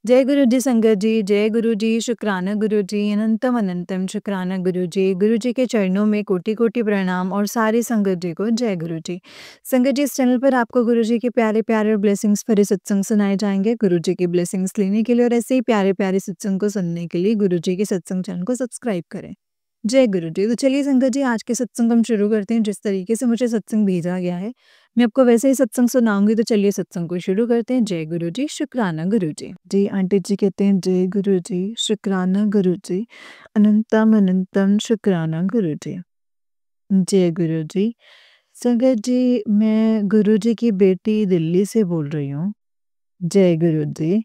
जय गुरु जी संगत जी, जय गुरु जी, शुक्राना गुरु जी, अनंतम अनंतम शुक्राना गुरु जी। गुरु जी के चरणों में कोटि-कोटि प्रणाम और सारी संगत जी को जय गुरु जी। संगत जी, इस चैनल पर आपको गुरु जी के प्यारे-प्यारे और ब्लेसिंग्स भरे सत्संग सुनाए जाएँगे। गुरु जी की ब्लेसिंग्स लेने के लिए और ऐसे ही प्यारे-प्यारे सत्संग को सुनने के लिए गुरु जी के सत्संग चैनल को सब्सक्राइब करें। जय गुरु जी। तो चलिए संगत जी, आज के सत्संग हम शुरू करते हैं। जिस तरीके से मुझे सत्संग भेजा गया है, मैं आपको वैसे ही सत्संग सुनाऊँगी, तो चलिए सत्संग को शुरू करते हैं। जय गुरु जी, शुक्राना गुरु जी। जी, आंटी जी कहते हैं जय गुरु जी, शुक्राना गुरु जी, अनंतम अनंतम शुक्राना गुरु जी। जय गुरु जी। संगत जी, मैं गुरु जी की बेटी दिल्ली से बोल रही हूँ। जय गुरु जी।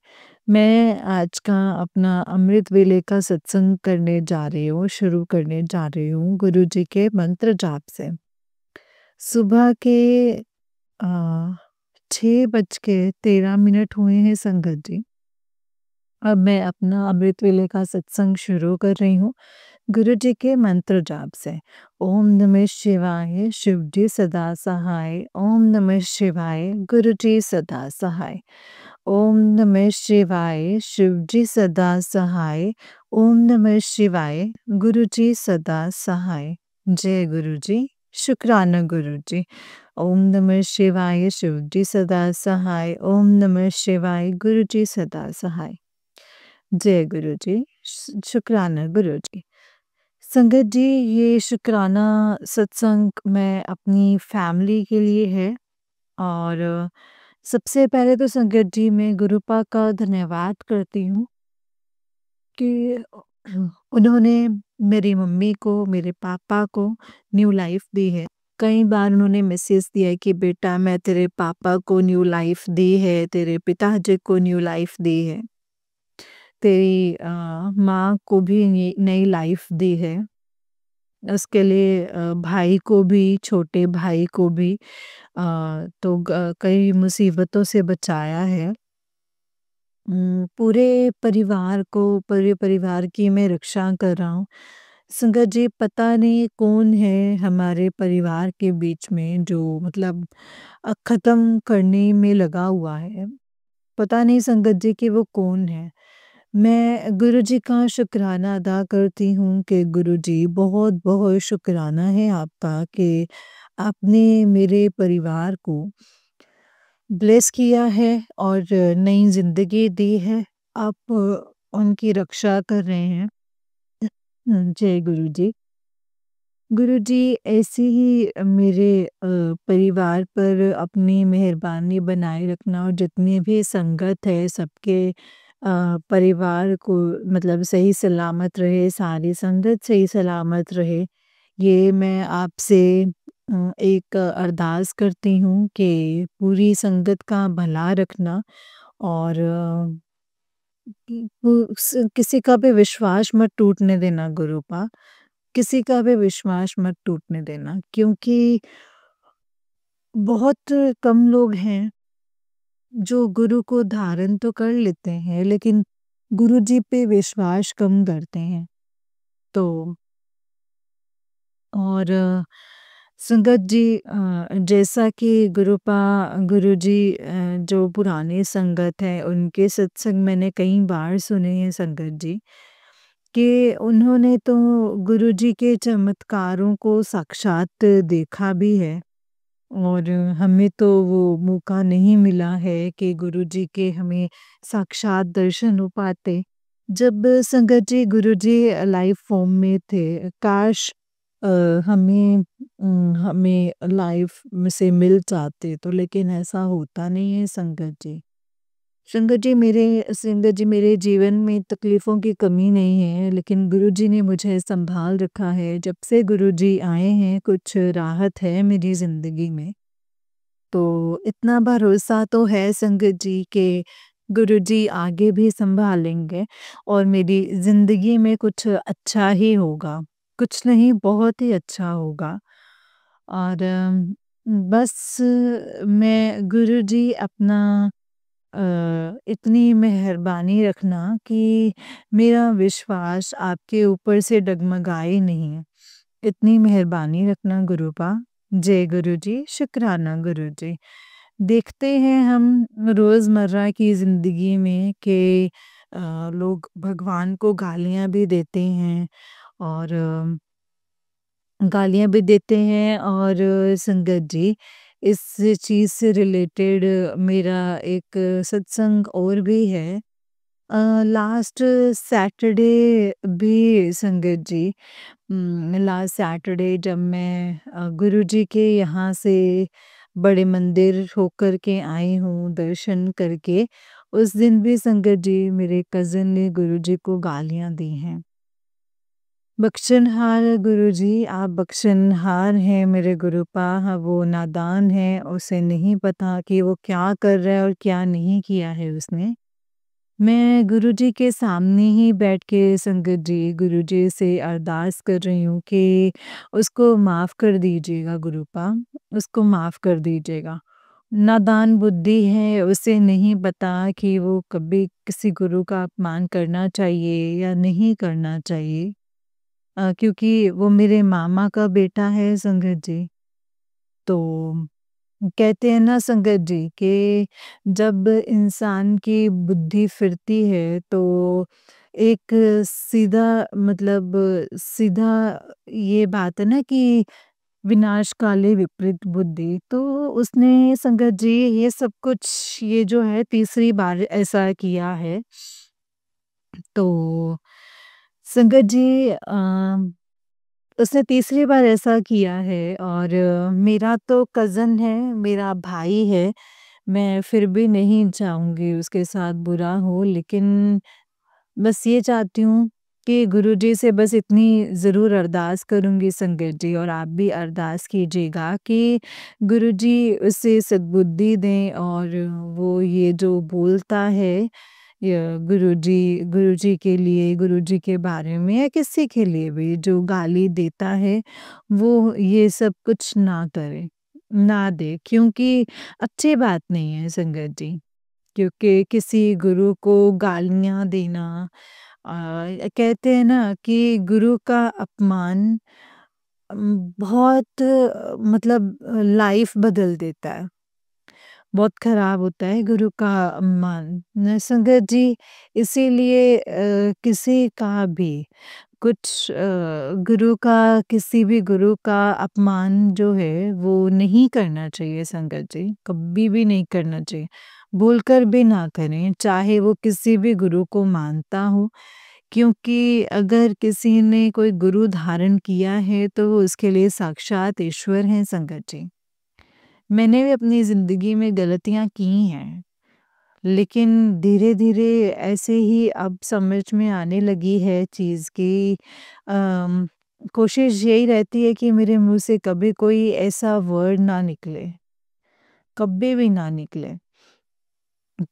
मैं आज का अपना अमृत वेले का सत्संग करने जा रही हूँ, शुरू करने जा रही हूँ गुरु जी के मंत्र जाप से। सुबह के 6:13 हुए हैं संगत जी। अब मैं अपना अमृत वेले का सत्संग शुरू कर रही हूँ गुरु जी के मंत्र जाप से। ओम नमः शिवाय, शिव जी सदा सहाय। ओम नमः शिवाय, गुरु जी सदा सहाय। ओम नमः शिवाय, शिव जी सदा सहाय। ओम नमः शिवाय, गुरु जी सदा सहाय। जय गुरु जी, शुक्राना गुरु जी। ओम नमः शिवाय, शिव जी सदा सहाय। ओम नमः शिवाय, गुरु जी सदा सहाय। जय गुरु जी, शुक्राना गुरु जी। संगत जी, ये शुक्राना सत्संग मैं अपनी फैमिली के लिए है और सबसे पहले तो संगत जी मैं गुरुपा का धन्यवाद करती हूँ कि उन्होंने मेरी मम्मी को, मेरे पापा को न्यू लाइफ दी है। कई बार उन्होंने मैसेज दिया है कि बेटा मैं तेरे पापा को न्यू लाइफ दी है, तेरे पिताजी को न्यू लाइफ दी है, तेरी माँ को भी नई लाइफ दी है। उसके लिए भाई को भी, छोटे भाई को भी तो कई मुसीबतों से बचाया है। पूरे परिवार को, पूरे परिवार की मैं रक्षा कर रहा हूँ। संगत जी, पता नहीं कौन है हमारे परिवार के बीच में जो मतलब ख़त्म करने में लगा हुआ है। पता नहीं संगत जी कि वो कौन है। मैं गुरु जी का शुक्राना अदा करती हूँ कि गुरु जी बहुत-बहुत शुक्राना है आपका कि आपने मेरे परिवार को ब्लेस किया है और नई ज़िंदगी दी है। आप उनकी रक्षा कर रहे हैं। जय गुरु जी। गुरु जी, ऐसे ही मेरे परिवार पर अपनी मेहरबानी बनाए रखना और जितनी भी संगत है सबके परिवार को मतलब सही सलामत रहे, सारी संगत सही सलामत रहे। ये मैं आपसे एक अरदास करती हूँ कि पूरी संगत का भला रखना और किसी का भी विश्वास मत टूटने देना गुरुपा। किसी का भी विश्वास मत टूटने देना, क्योंकि बहुत कम लोग हैं जो गुरु को धारण तो कर लेते हैं लेकिन गुरु जी पे विश्वास कम करते हैं। तो और संगत जी, जैसा कि गुरु जी जो पुराने संगत हैं उनके सत्संग मैंने कई बार सुने हैं संगत जी कि उन्होंने तो गुरु जी के चमत्कारों को साक्षात देखा भी है और हमें तो वो मौका नहीं मिला है कि गुरु जी के हमें साक्षात दर्शन हो पाते। जब संगत जी गुरु जी लाइव फॉर्म में थे, काश अ, हमें लाइव में से मिल जाते तो, लेकिन ऐसा होता नहीं है संगत जी। संगत जी मेरे जीवन में तकलीफ़ों की कमी नहीं है, लेकिन गुरुजी ने मुझे सँभाल रखा है। जब से गुरुजी आए हैं कुछ राहत है मेरी ज़िंदगी में। तो इतना भरोसा तो है संगत जी कि गुरुजी आगे भी सँभालेंगे और मेरी ज़िंदगी में कुछ अच्छा ही होगा। कुछ नहीं, बहुत ही अच्छा होगा। और बस मैं गुरुजी अपना इतनी मेहरबानी रखना कि मेरा विश्वास आपके ऊपर से डगमगाए नहीं। इतनी मेहरबानी रखना गुरुपा। जय गुरु जी, शुक्राना गुरु जी। देखते हैं हम रोज़मर्रा की ज़िंदगी में कि लोग भगवान को गालियाँ भी देते हैं और गालियाँ भी देते हैं और संगत जी, इस चीज़ से रिलेटेड मेरा एक सत्संग और भी है। लास्ट सैटरडे भी संगत जी, लास्ट सैटरडे जब मैं गुरुजी के यहाँ से बड़े मंदिर होकर के आई हूँ दर्शन करके, उस दिन भी संगत जी मेरे कज़न ने गुरुजी को गालियाँ दी हैं। बख्शनहार गुरुजी, आप बख्शनहार हैं मेरे गुरुपा, हाँ, वो नादान है, उसे नहीं पता कि वो क्या कर रहा है और क्या नहीं किया है उसने। मैं गुरुजी के सामने ही बैठ के संगत जी गुरुजी से अरदास कर रही हूँ कि उसको माफ़ कर दीजिएगा गुरुपा, उसको माफ़ कर दीजिएगा। नादान बुद्धि है, उसे नहीं पता कि वो कभी किसी गुरु का अपमान करना चाहिए या नहीं करना चाहिए। क्योंकि वो मेरे मामा का बेटा है संगत जी। तो कहते हैं ना संगत जी कि जब इंसान की बुद्धि फिरती है तो एक सीधा मतलब सीधा ये बात है ना कि विनाश काले विपरीत बुद्धि, तो उसने संगत जी ये सब कुछ ये जो है तीसरी बार ऐसा किया है। तो संगत जी उसने तीसरी बार ऐसा किया है और मेरा तो कज़न है, मेरा भाई है, मैं फिर भी नहीं चाहूँगी उसके साथ बुरा हो, लेकिन बस ये चाहती हूँ कि गुरुजी से बस इतनी ज़रूर अरदास करूँगी संगत जी, और आप भी अरदास कीजिएगा कि गुरुजी उसे सद्बुद्धि दें और वो ये जो बोलता है या गुरुजी के लिए, गुरुजी के बारे में या किसी के लिए भी जो गाली देता है, वो ये सब कुछ ना करे, ना दे, क्योंकि अच्छी बात नहीं है संगत जी। क्योंकि किसी गुरु को गालियाँ देना, कहते हैं ना कि गुरु का अपमान बहुत मतलब लाइफ बदल देता है। बहुत खराब होता है गुरु का अपमान। न संगत जी, इसीलिए किसी का भी कुछ गुरु का किसी भी गुरु का अपमान जो है वो नहीं करना चाहिए संगत जी, कभी भी नहीं करना चाहिए। बोलकर भी ना करें, चाहे वो किसी भी गुरु को मानता हो, क्योंकि अगर किसी ने कोई गुरु धारण किया है तो वो उसके लिए साक्षात ईश्वर हैं संगत जी। मैंने भी अपनी ज़िंदगी में गलतियाँ की हैं, लेकिन धीरे-धीरे ऐसे ही अब समझ में आने लगी है चीज़ कि अम, कोशिश यही रहती है कि मेरे मुँह से कभी कोई ऐसा वर्ड ना निकले, कभी भी ना निकले।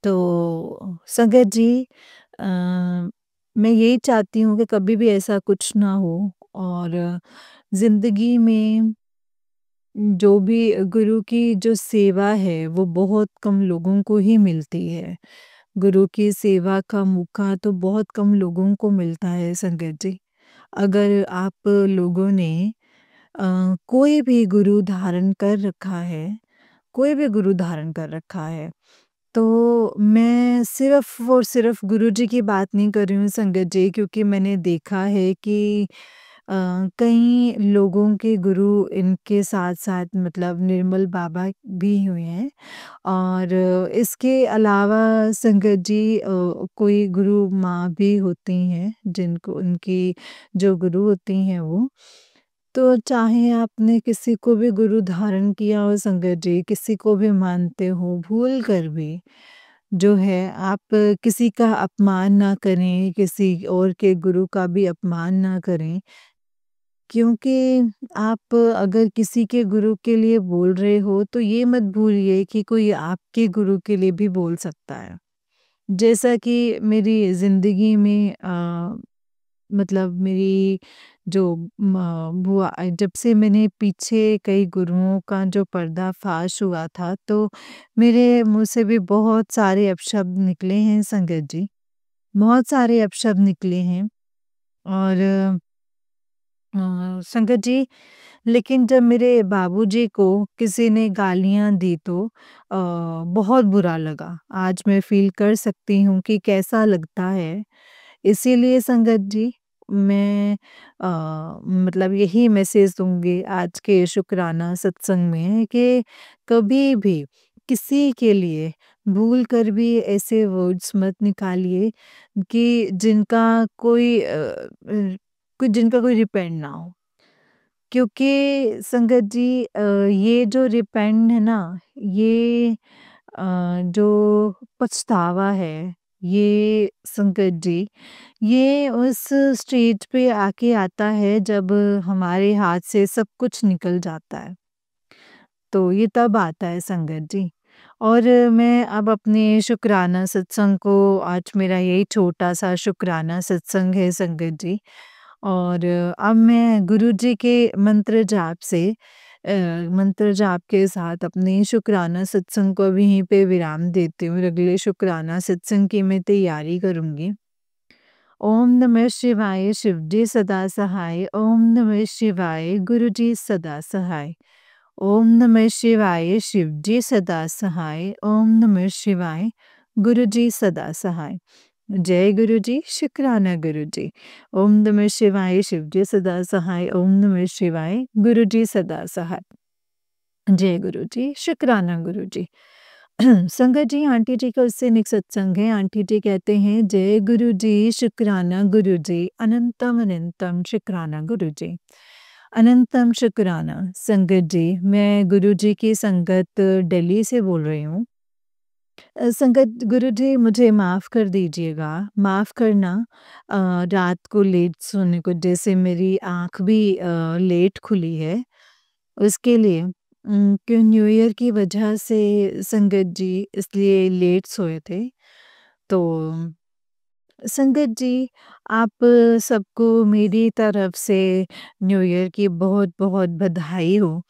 तो संगत जी, अ, मैं यही चाहती हूँ कि कभी भी ऐसा कुछ ना हो और ज़िंदगी में जो भी गुरु की जो सेवा है वो बहुत कम लोगों को ही मिलती है। गुरु की सेवा का मौका तो बहुत कम लोगों को मिलता है संगत जी। अगर आप लोगों ने कोई भी गुरु धारण कर रखा है, कोई भी गुरु धारण कर रखा है, तो मैं सिर्फ़ और सिर्फ़ गुरुजी की बात नहीं कर रही हूँ संगत जी, क्योंकि मैंने देखा है कि कई लोगों के गुरु इनके साथ-साथ मतलब निर्मल बाबा भी हुए हैं और इसके अलावा संगत जी कोई गुरु माँ भी होती हैं जिनको उनकी जो गुरु होती हैं वो। तो चाहे आपने किसी को भी गुरु धारण किया हो संगत जी, किसी को भी मानते हो भूल कर भी, जो है आप किसी का अपमान ना करें, किसी और के गुरु का भी अपमान ना करें। क्योंकि आप अगर किसी के गुरु के लिए बोल रहे हो तो ये मत भूलिए कि कोई आपके गुरु के लिए भी बोल सकता है। जैसा कि मेरी ज़िंदगी में मतलब मेरी जो बुआ जब से मैंने पीछे कई गुरुओं का जो पर्दाफ़ाश हुआ था, तो मेरे मुँह से भी बहुत सारे अपशब्द निकले हैं संगत जी। बहुत सारे अपशब्द निकले हैं और संगत जी, लेकिन जब मेरे बाबूजी को किसी ने गालियाँ दी तो बहुत बुरा लगा। आज मैं फ़ील कर सकती हूँ कि कैसा लगता है। इसीलिए संगत जी, मैं मतलब यही मैसेज दूँगी आज के शुक्राना सत्संग में कि कभी भी किसी के लिए भूल कर भी ऐसे वर्ड्स मत निकालिए कि जिनका कोई रिपेंड ना हो। क्योंकि संगत जी, ये जो रिपेंड है ना, ये जो पछतावा है, ये संगत जी, ये उस स्टेज पे आके आता है जब हमारे हाथ से सब कुछ निकल जाता है। तो ये तब आता है संगत जी। और मैं अब अपने शुक्राना सत्संग को, आज मेरा यही छोटा-सा शुक्राना सत्संग है संगत जी। और अब मैं गुरुजी के मंत्र जाप से मंत्र जाप के साथ अपने शुक्राना सत्संग को अभी यहीं पे विराम देती हूँ और अगले शुक्राना सत्संग की मैं तैयारी करूँगी। ओम नमः शिवाय शिवजी सदा सहाय, ओम नमः शिवाय गुरुजी सदा सहाय। ओम नमः शिवाय शिवजी सदा सहाय, ओम नमः शिवाय गुरुजी सदा सहाय। जय गुरुजी, शुक्राना गुरुजी। ओम नमः शिवाय शिवजी सदा सहाय, ओम नमः शिवाय गुरुजी सदा सहाय। जय गुरुजी, शुक्राना गुरुजी। संगत जी, आंटी जी का उससे निक सत्संग है। आंटी जी कहते हैं, जय गुरुजी, शुक्राना गुरुजी, अनंतम अनंतम शुक्राना गुरुजी। अनंतम शुक्राना। संगत जी, मैं गुरुजी की संगत दिल्ली से बोल रही हूँ। संगत गुरुजी, मुझे माफ़ कर दीजिएगा, माफ़ करना। रात को लेट सोने को, जैसे मेरी आँख भी लेट खुली है, उसके लिए क्यों न्यू ईयर की वजह से संगत जी, इसलिए लेट सोए थे। तो संगत जी, आप सबको मेरी तरफ से न्यू ईयर की बहुत-बहुत बधाई हो।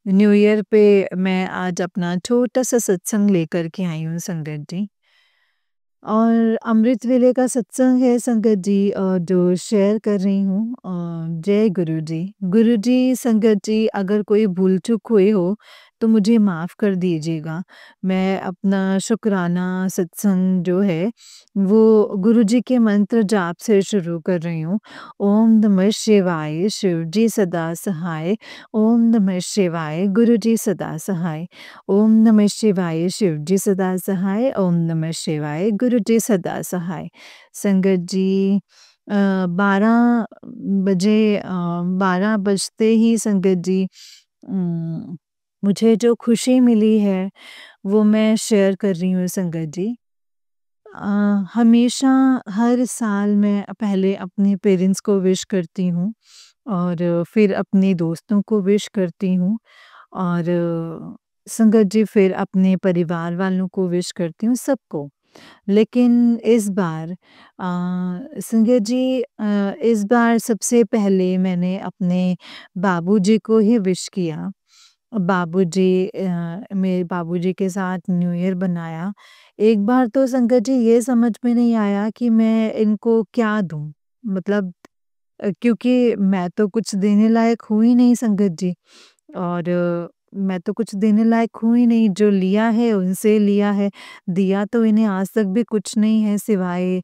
न्यू ईयर पे मैं आज अपना छोटा-सा सत्संग लेकर के आई हूँ संगत जी। और अमृत वेले का सत्संग है संगत जी, जो शेयर कर रही हूँ। जय गुरु जी। गुरु जी, संगत जी, अगर कोई भूल चूक हुई हो तो मुझे माफ़ कर दीजिएगा। मैं अपना शुक्राना सत्संग जो है वो गुरु जी के मंत्र जाप से शुरू कर रही हूँ। ओम नमः शिवाय शिव जी सदा सहाय, ओम नमः शिवाय गुरु जी सदा सहाय। ओम नमः शिवाय शिव जी सदा सहाय, ओम नमः शिवाय गुरु जी सदा सहाय। संगत जी, 12 बजे 12 बजते ही संगत जी, मुझे जो खुशी मिली है वो मैं शेयर कर रही हूँ संगत जी। हमेशा हर साल मैं पहले अपने पेरेंट्स को विश करती हूँ और फिर अपने दोस्तों को विश करती हूँ और संगत जी, फिर अपने परिवार वालों को विश करती हूँ, सबको। लेकिन इस बार संगत जी, इस बार सबसे पहले मैंने अपने बाबूजी को ही विश किया। मेरे बाबूजी के साथ न्यू ईयर बनाया। एक बार तो संगत जी, ये समझ में नहीं आया कि मैं इनको क्या दूँ? मतलब क्योंकि मैं तो कुछ देने लायक हूँ ही नहीं संगत जी। और मैं तो कुछ देने लायक हूँ ही नहीं, जो लिया है उनसे लिया है। दिया तो इन्हें आज तक भी कुछ नहीं है सिवाय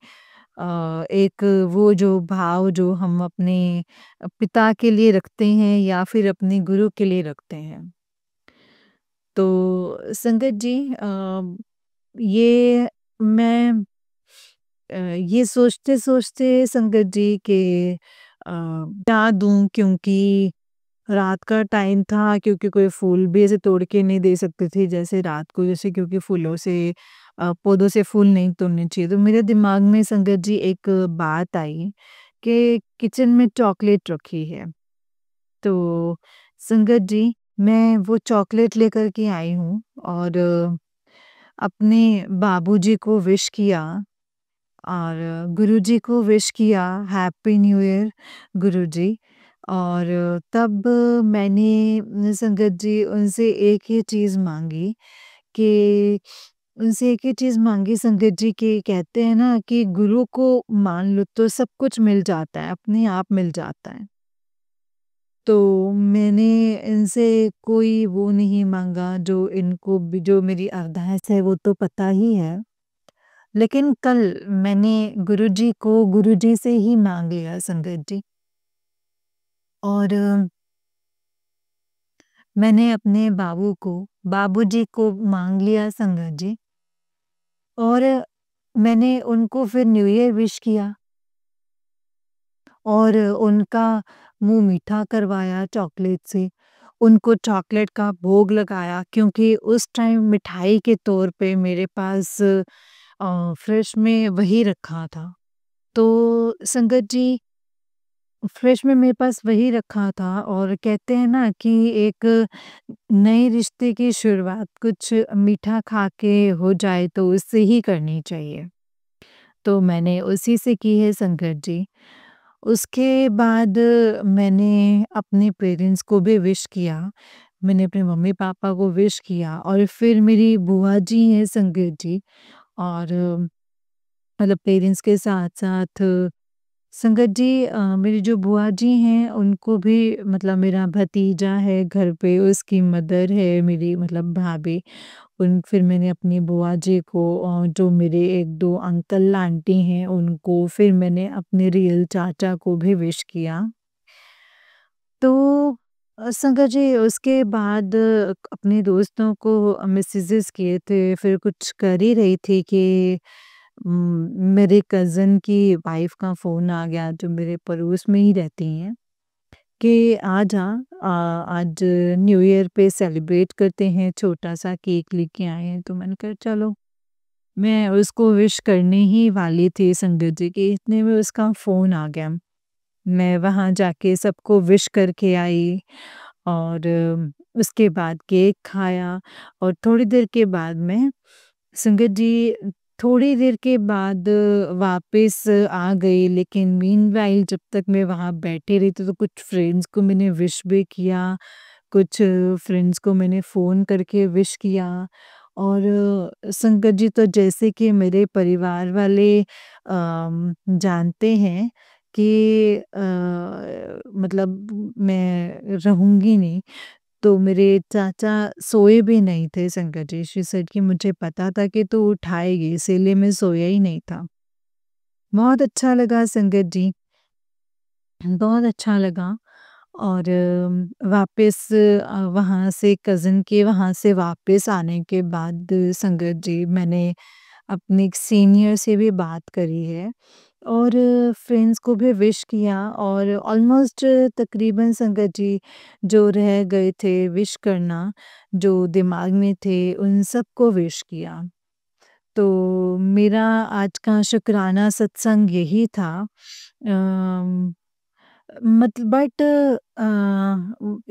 एक वो जो भाव जो हम अपने पिता के लिए रखते हैं या फिर अपने गुरु के लिए रखते हैं। तो संगत जी, ये मैं ये सोचते-सोचते संगत जी कि क्या दूँ, क्योंकि रात का टाइम था, क्योंकि कोई फूल भी ऐसे तोड़ के नहीं दे सकती थी जैसे रात को, जैसे क्योंकि फूलों से पौधों से फूल नहीं तोड़ने चाहिए। तो मेरे दिमाग में संगत जी एक बात आई कि किचन में चॉकलेट रखी है। तो संगत जी, मैं वो चॉकलेट लेकर के आई हूँ और अपने बाबूजी को विश किया और गुरुजी को विश किया, हैप्पी न्यू ईयर गुरुजी। और तब मैंने संगत जी उनसे एक ही चीज़ माँगी कि उनसे एक ही चीज़ माँगी संगत जी, कि कहते हैं ना कि गुरु को मान लो तो सब कुछ मिल जाता है, अपने आप मिल जाता है। तो मैंने इनसे कोई वो नहीं माँगा, जो इनको भी जो मेरी अरदास है वो तो पता ही है। लेकिन कल मैंने गुरुजी को गुरुजी से ही माँग लिया संगत जी। और मैंने अपने बाबूजी को माँग लिया संगत जी। और मैंने उनको फिर न्यू ईयर विश किया और उनका मुँह मीठा करवाया चॉकलेट से। उनको चॉकलेट का भोग लगाया, क्योंकि उस टाइम मिठाई के तौर पे मेरे पास फ्रिज में वही रखा था। तो संगत जी, फ्रिज में मेरे पास वही रखा था और कहते हैं ना कि एक नए रिश्ते की शुरुआत कुछ मीठा खा के हो जाए तो उससे ही करनी चाहिए। तो मैंने उसी से की है संगत जी। उसके बाद मैंने अपने पेरेंट्स को भी विश किया। मैंने अपने मम्मी-पापा को विश किया और फिर मेरी बुआ जी हैं संगत जी। और मतलब पेरेंट्स के साथ-साथ संगत जी, मेरी जो बुआ जी हैं उनको भी मतलब मेरा भतीजा है घर पे, उसकी मदर है मेरी मतलब भाभी। उन फिर मैंने अपनी बुआ जी को जो मेरे 1-2 अंकल आंटी हैं उनको, फिर मैंने अपने रियल चाचा को भी विश किया। तो संगत जी, उसके बाद अपने दोस्तों को मैसेजेस किए थे, फिर कुछ कर ही रही थी कि मेरे कज़न की वाइफ़ का फ़ोन आ गया जो मेरे पड़ोस में ही रहती हैं, कि आ जा, आज न्यू ईयर पे सेलिब्रेट करते हैं, छोटा-सा केक लेके आए हैं। तो मैंने कहा चलो, मैं उसको विश करने ही वाली थी संगत जी कि इतने में उसका फ़ोन आ गया। मैं वहाँ जाके सबको विश करके आई और उसके बाद केक खाया और थोड़ी देर के बाद मैं संगत जी, थोड़ी देर के बाद वापस आ गई, लेकिन मीनवाइल जब तक मैं वहाँ बैठी रही थी तो कुछ फ्रेंड्स को मैंने विश भी किया, कुछ फ्रेंड्स को मैंने फ़ोन करके विश किया। और संगत जी, तो जैसे कि मेरे परिवार वाले जानते हैं कि मतलब मैं रहूँगी नहीं, तो मेरे चाचा सोए भी नहीं थे संगत जी। शी सेड कि मुझे पता था कि तू उठाएगी, इसीलिए मैं सोया ही नहीं था। बहुत अच्छा लगा संगत जी, बहुत अच्छा लगा। और वापस वहाँ से कज़िन के वहाँ से वापस आने के बाद संगत जी, मैंने अपने एक सीनियर से भी बात करी है और फ्रेंड्स को भी विश किया और ऑलमोस्ट तकरीबन संगत जी, जो रह गए थे विश करना, जो दिमाग में थे, उन सबको विश किया। तो मेरा आज का शुक्राना सत्संग यही था। अम मतलब बट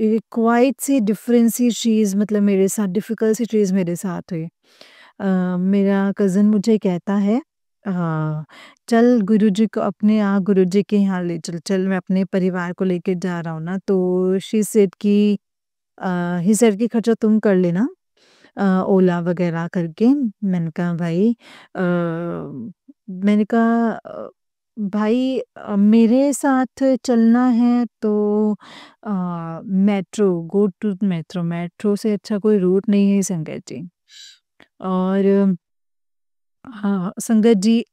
एक क्वाइट सी डिफरेंट सी चीज़, मतलब मेरे साथ डिफ़िकल्ट सी चीज़ मेरे साथ हुई। मेरा कज़न मुझे कहता है, "चल गुरुजी को अपने यहाँ गुरुजी के यहाँ ले चल, चल मैं अपने परिवार को लेके जा रहा हूँ ना।" तो शी सेड कि ही सेड कि खर्चा तुम कर लेना, ओला वग़ैरह करके। मैंने कहा भाई, मैंने कहा भाई, मेरे साथ चलना है तो metro, go to metro, metro से अच्छा कोई रूट नहीं है संगत जी। और हाँ, संगत जी,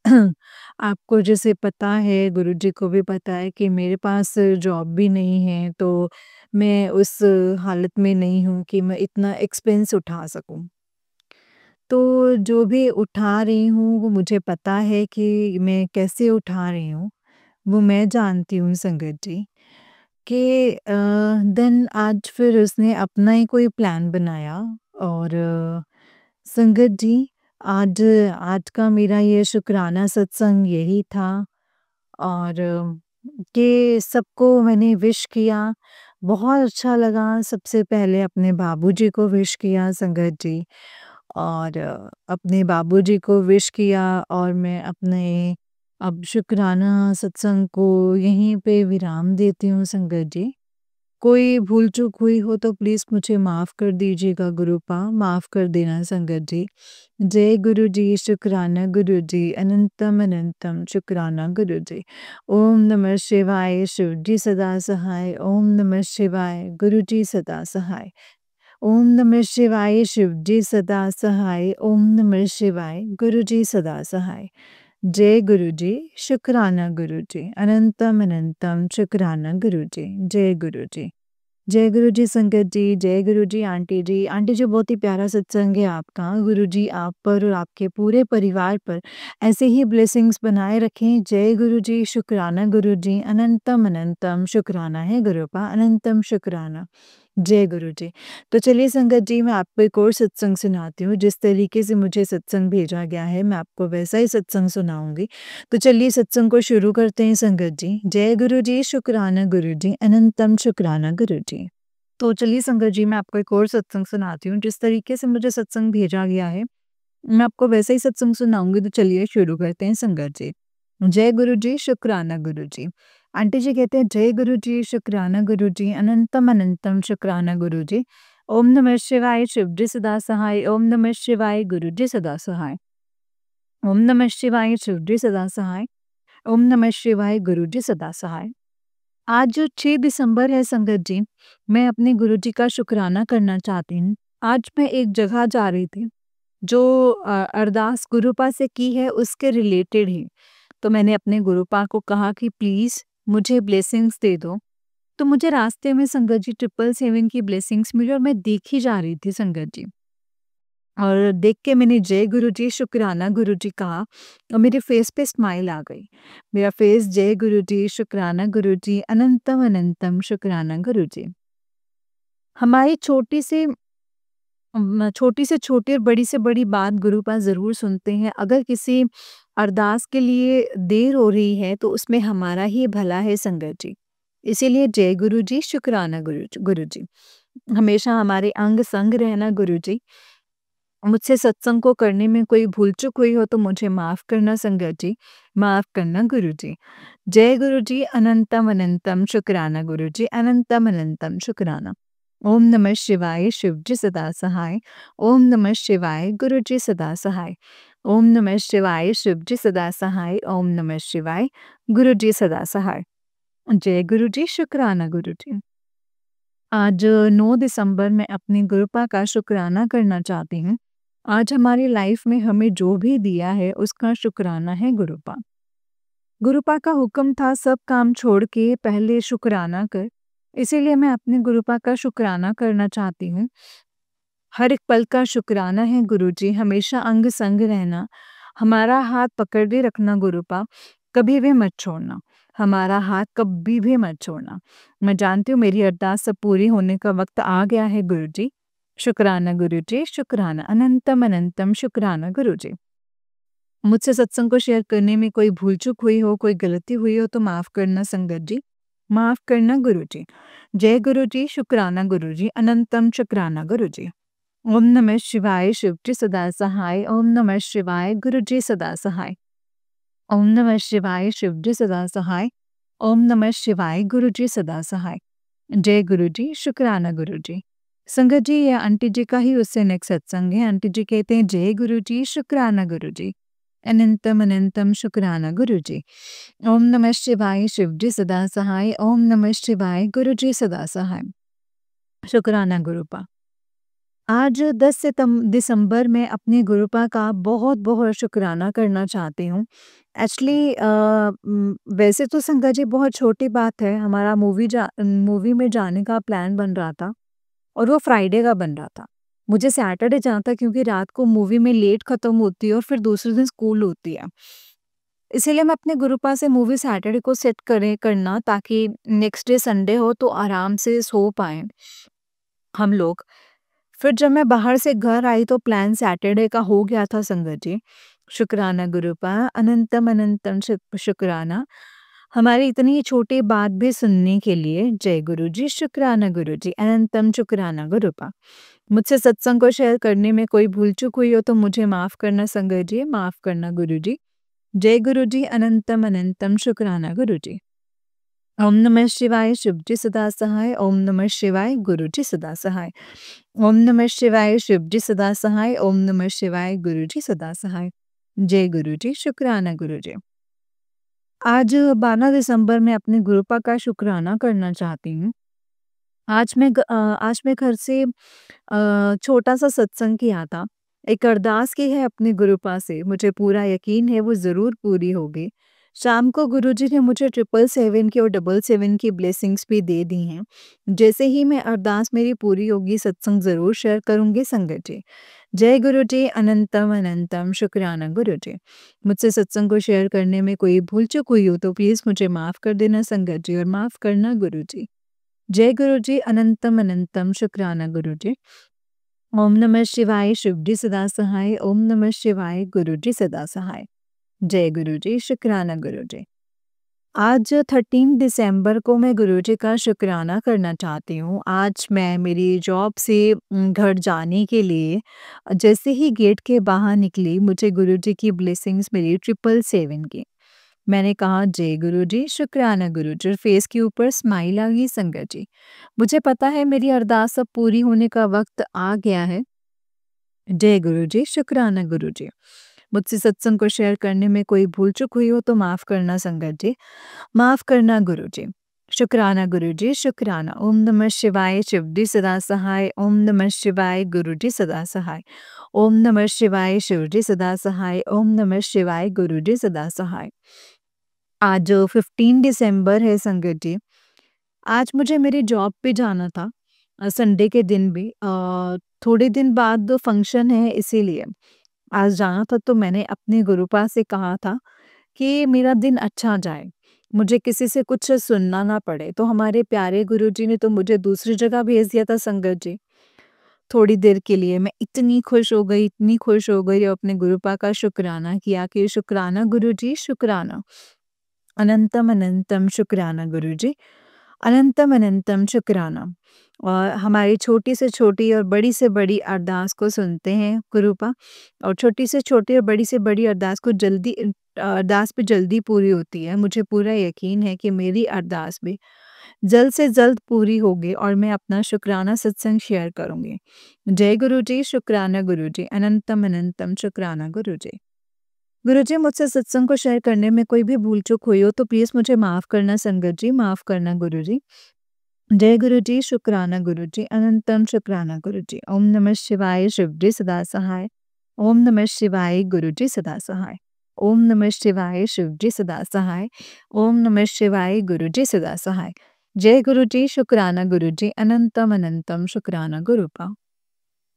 आपको जैसे पता है, गुरुजी को भी पता है कि मेरे पास जॉब भी नहीं है, तो मैं उस हालत में नहीं हूँ कि मैं इतना एक्सपेंस उठा सकूँ। तो जो भी उठा रही हूँ, वो मुझे पता है कि मैं कैसे उठा रही हूँ, वो मैं जानती हूँ संगत जी। कि देन आज फिर उसने अपना ही कोई प्लान बनाया और संगत जी, आज आज का मेरा ये शुक्राना सत्संग यही था। और कि सबको मैंने विश किया, बहुत अच्छा लगा। सबसे पहले अपने बाबूजी को विश किया संगत जी, और अपने बाबूजी को विश किया और मैं अपने अब शुक्राना सत्संग को यहीं पे विराम देती हूँ संगत जी। कोई भूल चूक हुई हो तो प्लीज़ मुझे माफ़ कर दीजिएगा गुरुपा, माफ़ कर देना संगत जी। जय गुरु जी, शुक्राना गुरु जी, अनंतम अनंतम शुक्राना गुरु जी। ओम नमः शिवाय, शिव जी सदा सहाय। ओम नमः शिवाय, गुरु जी सदा सहाय। ओम नमः शिवाय, शिव जी सदा सहाय। ओम नमः शिवाय, गुरु जी सदा सहाय। जय गुरु जी, शुक्राना गुरु जी, अनंतम अनंतम शुक्राना गुरु जी। जय गुरु जी। जय गुरु जी संगत जी, जय गुरु जी आंटी जी। आंटी जी बहुत ही प्यारा सत्संग है आपका। गुरु जी आप पर और आपके पूरे परिवार पर ऐसे ही ब्लेसिंग्स बनाए रखें। जय गुरु जी, शुक्राना गुरु जी, अनंतम अनंतम शुक्राना है गुरुपा, अनंतम शुक्राना। जय गुरु जी। तो चलिए संगत जी, मैं आपको एक और सत्संग सुनाती हूँ। जिस तरीके से मुझे सत्संग भेजा गया है मैं आपको वैसा ही सत्संग सुनाऊंगी। तो चलिए सत्संग को शुरू करते हैं संगत जी। जय गुरु जी, शुक्राना गुरु जी, अनंतम शुक्राना गुरु जी। तो चलिए संगत जी, मैं आपको एक और सत्संग सुनाती हूँ। जिस तरीके से मुझे सत्संग भेजा गया है मैं आपको वैसा ही सत्संग सुनाऊंगी। तो चलिए शुरू करते हैं संगत जी। जय गुरु जी, शुक्राना गुरु जी। आंटी जी कहते हैं जय गुरु जी, शुक्राना गुरु जी, अनंतम अनंतम शुक्राना गुरु जी। ओम नमः शिवाय, शिव जी सदा सहाय। ओम नमः शिवाय, गुरु जी सदा सहाय। ओम नमः शिवाय, शिव जी सदा सहाय। ओम नमः शिवाय, गुरु जी सदा सहाय। आज जो 6 दिसंबर है संगत जी, मैं अपने गुरु जी का शुक्राना करना चाहती हूँ। आज मैं एक जगह जा रही थी जो अरदास गुरुपा से की है उसके रिलेटेड ही। तो मैंने अपने गुरुपा को कहा कि प्लीज़ मुझे ब्लेसिंग्स दे दो। तो मुझे रास्ते में संगत जी 777 की ब्लेसिंग्स मिली और मैं देखी जा रही थी संगत जी। और देख के मैंने जय गुरु जी, शुक्राना गुरु जी कहा और मेरे फेस पे स्माइल आ गई। मेरा फेस जय गुरु जी, शुक्राना गुरु जी, अनंतम अनंतम शुक्राना गुरु जी। हमारी छोटी से छोटी और बड़ी से बड़ी बात गुरुपा ज़रूर सुनते हैं। अगर किसी अरदास के लिए देर हो रही है तो उसमें हमारा ही भला है संगत जी। इसीलिए जय गुरु जी, शुक्राना गुरु जी। हमेशा हमारे अंग संग रहना गुरु जी। मुझसे सत्संग को करने में कोई भूल चूक हुई हो तो मुझे माफ़ करना संगत जी, माफ़ करना गुरु जी। जय गुरु जी, अनंतम अनंतम शुक्राना गुरु जी, अनंतम अनंतम शुक्राना। ओम नमः शिवाय, शिव जी सदा सहाय। ओम नमः शिवाय, गुरु जी सदा सहाय। ओम नमः शिवाय, शिव जी सदा सहाय। ओम नमः शिवाय, गुरु जी सदा सहाय। जय गुरु जी, शुक्राना गुरु जी। आज 9 दिसंबर मैं अपनी गुरुपा का शुक्राना करना चाहती हूँ। आज हमारी लाइफ में हमें जो भी दिया है उसका शुक्राना है गुरुपा। गुरुपा का हुक्म था सब काम छोड़ के पहले शुक्राना कर। इसीलिए मैं अपने गुरुपा का शुक्राना करना चाहती हूँ। हर एक पल का शुक्राना है गुरुजी, हमेशा अंग संग रहना, हमारा हाथ पकड़े रखना गुरुपा, कभी भी मत छोड़ना, हमारा हाथ कभी भी मत छोड़ना। मैं जानती हूँ मेरी अरदास सब पूरी होने का वक्त आ गया है गुरुजी। शुक्राना गुरुजी, शुक्राना, अनंतम अनंतम शुक्राना गुरुजी। मुझसे सत्संग को शेयर करने में कोई भूल चूक हुई हो, कोई गलती हुई हो तो माफ़ करना संगत जी, माफ़ करना गुरुजी। जय गुरुजी, शुक्राना गुरुजी, अनंतम शुक्राना गुरुजी। ओम नमः शिवाय, शिव जी सदा सहाय। ओम नमः शिवाय, गुरु जी सदा सहाय। ओम नमः शिवाय, शिव जी सदा सहाय। ओम नमः शिवाय, गुरु जी सदा सहाय। जय गुरु जी, शुक्राना गुरु जी। संगत जी, ये आंटी जी का ही उससे नेक्स्ट सत्संग है। आंटी जी कहते हैं जय गुरु जी, शुक्राना गुरु जी, अनंतम अनंतम शुक्राना गुरु जी। ओम नमः शिवाय, शिव जी सदा सहाय। ओम नमः शिवाय, गुरु जी सदा सहाय। शुक्राना गुरुपा। आज 10 दिसंबर में अपने गुरुपा का बहुत-बहुत शुक्राना करना चाहती हूँ। एक्चुअली वैसे तो संगत जी बहुत छोटी बात है, हमारा मूवी में जाने का प्लान बन रहा था और वो फ्राइडे का बन रहा था। मुझे सैटरडे जाना था क्योंकि रात को मूवी में लेट खत्म होती है और फिर दूसरे दिन स्कूल होती है। इसीलिए मैं अपने गुरुपा से मूवी सैटरडे को सेट करना ताकि नेक्स्ट डे संडे हो तो आराम से सो पाएँ हम लोग। फिर जब मैं बाहर से घर आई तो प्लान सैटरडे का हो गया था संगत जी। शुक्राना गुरुपा, अनंतम अनंतम शुक्राना। हमारी इतनी छोटी बात भी सुनने के लिए जय गुरु जी, शुक्राना गुरु जी, अनंतम शुक्राना गुरुपा। मुझसे सत्संग को शेयर करने में कोई भूल चूक हुई हो तो मुझे माफ़ करना संगत जी, माफ़ करना गुरु जी। जय गुरु जी, अनंतम अनंतम शुक्राना गुरु जी। ओम नमः शिवाय शिव जी सदा सहाय। ओम नमः शिवाय गुरु जी सदा सहाय। ओम नमः शिवाय शिव जी सदा सहाय। ओम नमः शिवाय गुरु जी सदा सहाय। जय गुरु जी, शुक्राना गुरु जी। आज 12 दिसंबर में अपने गुरुपा का शुक्राना करना चाहती हूँ। आज मैं घर से छोटा-सा सत्संग किया था। एक अरदास की है अपने गुरुपा से, मुझे पूरा यकीन है वो ज़रूर पूरी होगी। शाम को गुरुजी ने मुझे 777 की और 777 की ब्लेसिंग्स भी दे दी हैं। जैसे ही मैं अरदास मेरी पूरी होगी, सत्संग ज़रूर शेयर करूँगी संगत जी। जय गुरु जी, अनंतम अनंतम शुक्राना गुरु जी। मुझसे सत्संग को शेयर करने में कोई भूल-चूक हुई हो तो प्लीज़ मुझे माफ़ कर देना संगत जी और माफ़ करना गुरु जी। जय गुरु जी, अनंतम अनंतम शुक्राना गुरु जी। ओम नमः शिवाय शिव जी सदा सहाय। ओम नमः शिवाय गुरु जी सदा सहाय। जय गुरु जी, शुक्राना गुरु जी। आज 13 दिसंबर को मैं गुरु जी का शुक्राना करना चाहती हूँ। आज मैं मेरी जॉब से घर जाने के लिए जैसे ही गेट के बाहर निकली, मुझे गुरु जी की ब्लेसिंग्स मिली 777 की। मैंने कहा जय गुरु जी, शुक्राना गुरु जी, और फेस के ऊपर स्माइल आ गई संगत जी। मुझे पता है मेरी अरदास अब पूरी होने का वक्त आ गया है। जय गुरु जी, शुक्राना गुरु जी। मुझसे सत्संग को शेयर करने में कोई भूल-चूक हुई हो तो माफ़ करना संगत जी, माफ़ करना गुरु जी। शुक्राना गुरु जी, शुक्राना। ओम नमः शिवाय शिव जी सदा सहाय। ओम नमः शिवाय गुरु जी सदा सहाय। ओम नमः शिवाय शिव जी सदा सहाय। ओम नमः शिवाय गुरु जी सदा सहाय। आज 15 दिसंबर है संगत जी। आज मुझे मेरी जॉब पे जाना था, संडे के दिन भी। थोड़े दिन बाद फंक्शन है इसीलिए आज जाना था, तो मैंने अपने गुरुपा से कहा था कि मेरा दिन अच्छा जाए, मुझे किसी से कुछ सुनना ना पड़े। तो हमारे प्यारे गुरुजी ने तो मुझे दूसरी जगह भेज दिया था संगत जी। थोड़ी देर के लिए मैं इतनी खुश हो गई, इतनी खुश हो गई और अपने गुरुपा का शुक्राना किया कि शुक्राना गुरुजी, शुक्राना। अनंतम अनंतम शुक्राना गुरुजी, अनंतम अनंतम शुक्राना। और हमारी छोटी से छोटी और बड़ी से बड़ी अरदास को सुनते हैं गुरुपा, और छोटी से छोटी और बड़ी से बड़ी अरदास को अरदास भी जल्दी पूरी होती है। मुझे पूरा यकीन है कि मेरी अरदास भी जल्द से जल्द पूरी होगी और मैं अपना शुक्राना सत्संग शेयर करूँगी। जय गुरु जी, शुक्राना गुरु जी, अनंतम अनंतम शुक्राना गुरु जी। गुरुजी, मुझसे सत्संग को शेयर करने में कोई भी भूल-चूक हुई हो तो प्लीज़ मुझे माफ़ करना संगत जी, माफ़ करना गुरुजी। जय गुरुजी, शुक्राना गुरुजी, अनंतम शुक्राना गुरुजी। ओम नमः शिवाय शिव जी सदा सहाय। ओम नमः शिवाय गुरु जी सदा सहाय। ओम नमः शिवाय शिव जी सदा सहाय। ओम नमः शिवाय गुरु जी सदा सहाय। जय गुरु जी, शुक्राना गुरु जी, अनंतम अनंतम शुक्राना गुरुपा।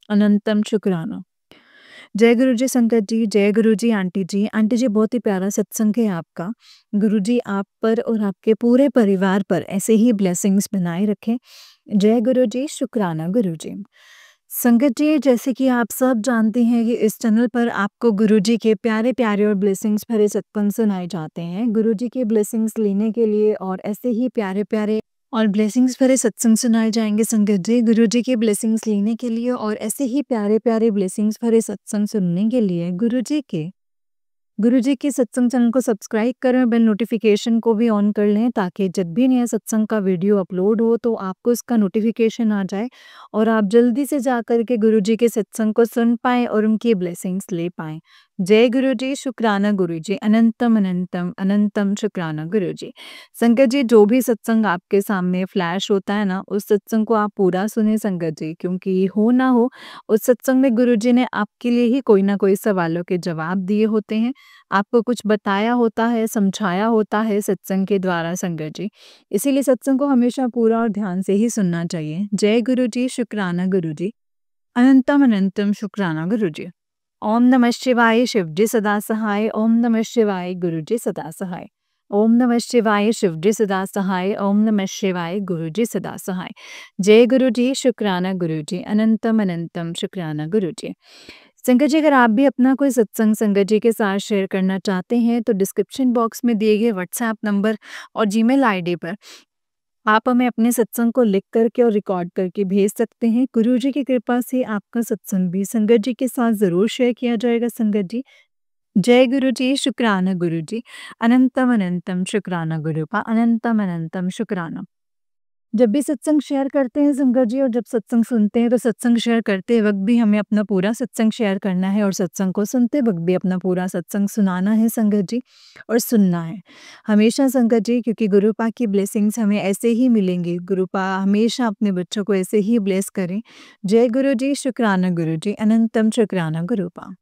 अनंतम शुक्राना। जय गुरु जी संगत जी, जय गुरु जी आंटी जी। आंटी जी, बहुत ही प्यारा सत्संग है आपका। गुरु जी आप पर और आपके पूरे परिवार पर ऐसे ही ब्लेसिंग्स बनाए रखें। जय गुरु जी, शुक्राना गुरु जी। संगत जी, जैसे कि आप सब जानते हैं कि इस चैनल पर आपको गुरु जी के प्यारे-प्यारे और ब्लेसिंग्स भरे सत्संग सुनाए जाते हैं। गुरु जी के ब्लेसिंग्स लेने के लिए और ऐसे ही प्यारे-प्यारे और ब्लेसिंग्स भरे सत्संग सुनाए जाएँगे संगत जी। गुरु जी के ब्लेसिंग्स लेने के लिए और ऐसे ही प्यारे-प्यारे ब्लेसिंग्स भरे सत्संग सुनने के लिए गुरुजी के सत्संग चैनल को सब्सक्राइब करें, बेल नोटिफिकेशन को भी ऑन कर लें ताकि जब भी नया सत्संग का वीडियो अपलोड हो तो आपको इसका नोटिफिकेशन आ जाए और आप जल्दी से जाकर के गुरुजी के सत्संग को सुन पाएँ और उनकी ब्लेसिंग्स ले पाएँ। जय गुरुजी, शुक्राना गुरुजी, अनंतम अनंतम अनंतम शुक्राना गुरुजी। संगत जी, जो भी सत्संग आपके सामने फ्लैश होता है ना, उस सत्संग को आप पूरा सुने संगत जी, क्योंकि हो ना हो उस सत्संग में गुरुजी ने आपके लिए ही कोई ना कोई सवालों के जवाब दिए होते हैं, आपको कुछ बताया होता है, समझाया होता है सत्संग के द्वारा संगत जी। इसीलिए सत्संग को हमेशा पूरा और ध्यान से ही सुनना चाहिए। जय गुरु जी, शुक्राना गुरु जी, अनंतम अनंतम शुक्राना गुरु जी। ओम नमः शिवाय शिव जी सदा सहाय। ओम नमः शिवाय गुरु जी सदा सहाय। ओम नमः शिवाय शिव जी सदा सहाय। ओम नमः शिवाय गुरु जी सदा सहाय। जय गुरु जी, शुक्राना गुरु जी, अनंतम अनंतम शुक्राना गुरु जी। संगत जी, अगर आप भी अपना कोई सत्संग संगत जी के साथ शेयर करना चाहते हैं तो डिस्क्रिप्शन बॉक्स में दिए गए व्हाट्सएप नंबर और जीमेल आईडी पर आप हमें अपने सत्संग को लिख करके और रिकॉर्ड करके भेज सकते हैं। गुरुजी की कृपा से आपका सत्संग भी संगत जी के साथ ज़रूर शेयर किया जाएगा संगत जी। जय गुरु जी, शुक्राना गुरु जी, अनंतम अनंतम शुक्राना गुरुपा, अनंतम अनंतम शुक्राना। जब भी सत्संग शेयर करते हैं संगत जी और जब सत्संग सुनते हैं तो सत्संग शेयर करते वक़्त भी हमें अपना पूरा सत्संग शेयर करना है और सत्संग को सुनते वक़्त भी अपना पूरा सत्संग सुनाना है संगत जी और सुनना है। हमेशा संगत जी क्योंकि गुरुपा की ब्लेसिंग्स हमें ऐसे ही मिलेंगी, गुरुपा हमेशा अपने बच्चों को ऐसे ही ब्लेस करें। जय गुरु जी, शुक्राना गुरु जी, अनंतम शुक्राना गुरुपा।